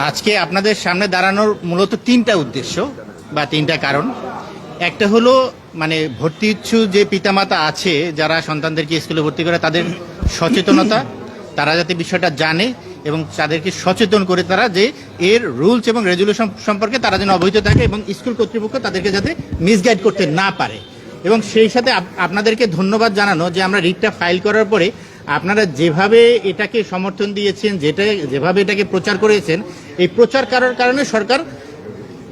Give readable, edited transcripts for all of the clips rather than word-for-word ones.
আজকে আপনাদের সামনে দাঁড়ানোর মূলত তিনটা উদ্দেশ্য বা তিনটা কারণ। একটা হলো মানে ভর্তি ইচ্ছু যে পিতামাতা আছে যারা সন্তানদেরকে স্কুলে ভর্তি করে তাদের সচেতনতা, তারা যাতে বিষয়টা জানে এবং তাদেরকে সচেতন করে তারা যে এর রুলস এবং রেজুলেশন সম্পর্কে তারা যেন অবহিত থাকে এবং স্কুল কর্তৃপক্ষ তাদেরকে যাতে মিসগাইড করতে না পারে। এবং সেই সাথে আপনাদেরকে ধন্যবাদ জানানো যে আমরা রিটটা ফাইল করার পরে আপনারা যেভাবে এটাকে সমর্থন দিয়েছেন, যেভাবে এটাকে প্রচার করেছেন, এই প্রচার করার কারণে সরকার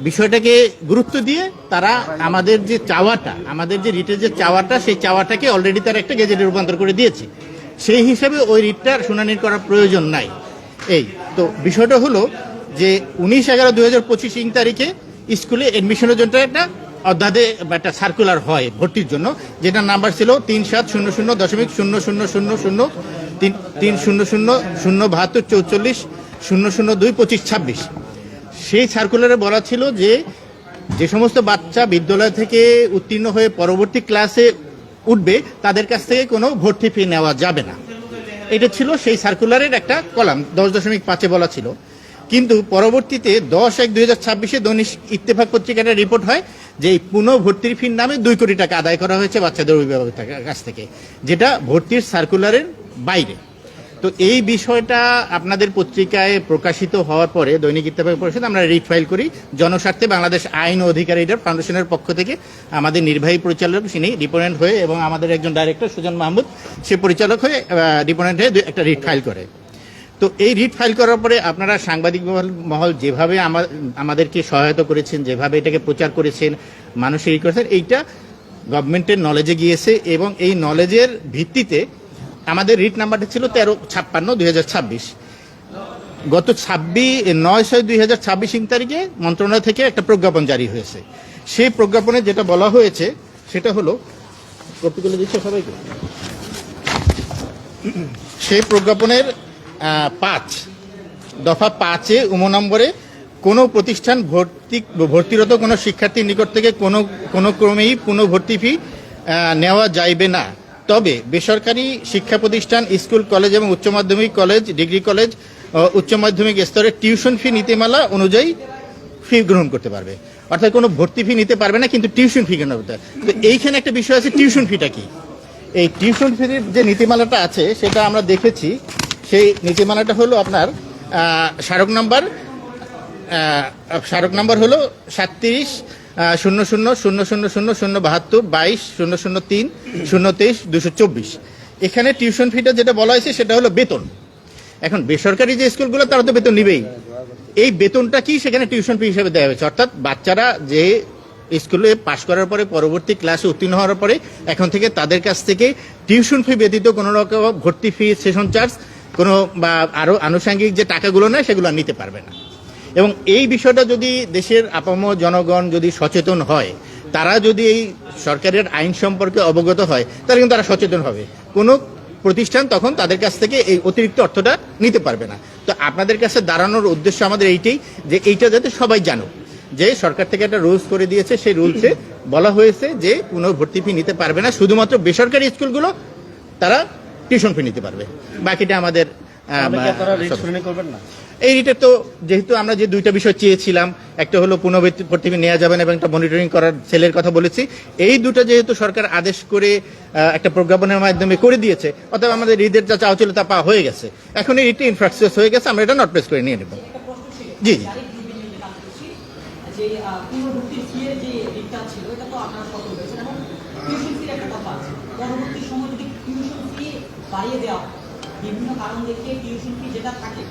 বিষয়টাকে গুরুত্ব দিয়ে তারা আমাদের যে চাওয়াটা, আমাদের যে রিটের যে চাওয়াটা, সেই চাওয়াটাকে অলরেডি তারা একটা গেজেটে রূপান্তর করে দিয়েছে। সেই হিসাবে ওই রিটটার শুনানি করার প্রয়োজন নাই। এই তো বিষয়টা হলো যে 19/11/2025 তারিখে স্কুলে এডমিশনের জন্য একটা অধ্যাদেশ বা একটা সার্কুলার হয় ভর্তির জন্য, যেটার নাম্বার ছিল 3700.000030000724400022526। সেই সার্কুলারে বলা ছিল যে সমস্ত বাচ্চা বিদ্যালয় থেকে উত্তীর্ণ হয়ে পরবর্তী ক্লাসে উঠবে তাদের কাছ থেকে কোনো ভর্তি ফি নেওয়া যাবে না। এটা ছিল সেই সার্কুলারের একটা কলাম 10.5 বলা ছিল। কিন্তু পরবর্তীতে 10/1/2026 দৈনিক ইত্তেফাক পত্রিকার রিপোর্ট হয় যে এই পুনঃভর্তির ফির নামে 2 কোটি টাকা আদায় করা হয়েছে বাচ্চাদের অভিভাবকের কাছ থেকে, যেটা ভর্তির সার্কুলারের বাইরে। তো এই বিষয়টা আপনাদের পত্রিকায় প্রকাশিত হওয়ার পরে দৈনিক ইত্তেফাক পরিষদ আমরা রিট ফাইল করি জনস্বার্থে বাংলাদেশ আইন ও অধিকার রিডার ফাউন্ডেশনের পক্ষ থেকে। আমাদের নির্বাহী পরিচালক তিনি ডিপোনেন্ট হয়ে এবং আমাদের একজন ডাইরেক্টর সুজন মাহমুদ সে পরিচালক হয়ে ডিপোনেন্ট হয়ে একটা রিট ফাইল করে। তো এই রিট ফাইল করার পরে আপনারা সাংবাদিক মহল যেভাবে আমাদেরকে সহায়তা করেছেন, যেভাবে এটাকে প্রচার করেছেন, মানুষের করেছেন, এইটা গভর্নমেন্টের নলেজে গিয়েছে এবং এই নলেজের ভিত্তিতে আমাদের রিট নাম্বারটা ছিল 1356/2026। গত 9/6/2026 তারিখে মন্ত্রণালয় থেকে একটা প্রজ্ঞাপন জারি হয়েছে। সেই প্রজ্ঞাপনে যেটা বলা হয়েছে সেটা হলো, কপিগুলো দিচ্ছে সবাইকে, সেই প্রজ্ঞাপনের 5 দফা 5-এ নম্বরে কোনো প্রতিষ্ঠান ভর্তিরত কোনো শিক্ষার্থীর নিকট থেকে কোনো ক্রমেই পুনঃভর্তি ফি নেওয়া যাইবে না। তবে বেসরকারি শিক্ষা প্রতিষ্ঠান, স্কুল, কলেজ এবং উচ্চ মাধ্যমিক কলেজ, ডিগ্রি কলেজ, উচ্চ মাধ্যমিক স্তরে টিউশন ফি নীতিমালা অনুযায়ী ফি গ্রহণ করতে পারবে। অর্থাৎ কোনো ভর্তি ফি নিতে পারবে না, কিন্তু টিউশন ফি গ্রহণ করতে পারবে। তো এইখানে একটা বিষয় আছে, টিউশন ফিটা কি? এই টিউশন ফির যে নীতিমালাটা আছে সেটা আমরা দেখেছি। সেই নীতিমালাটা হলো আপনার স্মারক নাম্বার হলো 3700000072220003002324। এখানে টিউশন ফিটা যেটা বলা হয়েছে সেটা হলো বেতন। এখন বেসরকারি যে স্কুলগুলো তারা তো বেতন নিবেই, এই বেতনটা কি সেখানে টিউশন ফি হিসেবে দেওয়া হয়েছে। অর্থাৎ বাচ্চারা যে স্কুলে পাশ করার পরে পরবর্তী ক্লাসে উত্তীর্ণ হওয়ার পরে এখন থেকে তাদের কাছ থেকে টিউশন ফি ব্যতীত কোনো রকম ভর্তি ফি, সেশন চার্জ কোনো বা আরও আনুষঙ্গিক যে টাকাগুলো নেয় সেগুলো নিতে পারবে না। এবং এই বিষয়টা যদি দেশের আপামর জনগণ যদি সচেতন হয়, তারা যদি এই সরকারের আইন সম্পর্কে অবগত হয়, তাহলে কিন্তু তারা সচেতন হবে। কোনো প্রতিষ্ঠান তখন তাদের কাছ থেকে এই অতিরিক্ত অর্থটা নিতে পারবে না। তো আপনাদের কাছে দাঁড়ানোর উদ্দেশ্য আমাদের এইটাই, যে এইটা যাতে সবাই জানুক যে সরকার থেকে একটা রুলস করে দিয়েছে, সেই রুলসে বলা হয়েছে যে পুনঃভর্তি ফি নিতে পারবে না, শুধুমাত্র বেসরকারি স্কুলগুলো তারা টিউশন ফি নিতে পারবে। বাকিটা আমাদের এই রিটে তো যেহেতু আমরা যে 2টা বিষয় চেয়েছিলাম, একটা হলো পুনঃভর্তি ফি নেওয়া যাবে না এবং একটা মনিটরিং করার সেলের কথা বলেছি, এই দুটো যেহেতু সরকার আদেশ করে একটা প্রজ্ঞাপনের মাধ্যমে করে দিয়েছে, অর্থাৎ আমাদের রিটের যা চাওয়া ছিল তা পাওয়া হয়ে গেছে। এখন এই রিটে ইনফ্রাস্ট্রাকচার হয়ে গেছে, আমরা এটা নট প্লেস করে নিয়ে নেব। জি জি বিভিন্ন কারণ দেখিয়ে টিউশন ফি যেটা থাকে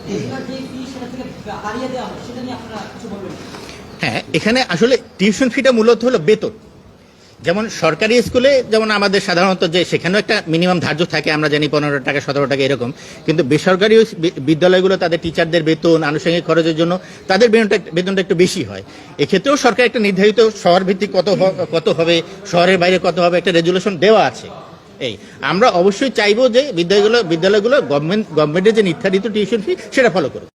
রেগুলার যে ফি সেটা থেকে বাড়িয়ে দেওয়া হয়, সেটা নিয়ে আপনারা কিছু বলবেন? হ্যাঁ, এখানে আসলে টিউশন ফিটা মূলত হলো বেতন। যেমন সরকারি স্কুলে যেমন আমাদের সাধারণত যে সেখানেও একটা মিনিমাম ধার্য থাকে, আমরা জানি 15 টাকা 17 টাকা এরকম, কিন্তু বেসরকারি বিদ্যালয়গুলো তাদের টিচারদের বেতন, আনুষঙ্গিক খরচের জন্য তাদের বেতনটা একটু বেশি হয়। এক্ষেত্রেও সরকার একটা নির্ধারিত শহর ভিত্তিক কত হবে, শহরের বাইরে কত হবে, একটা রেজুলেশন দেওয়া আছে। এই আমরা অবশ্যই চাইবো যে বিদ্যালয়গুলো গভর্নমেন্টের যে নির্ধারিত টিউশন ফি সেটা ফলো করুক।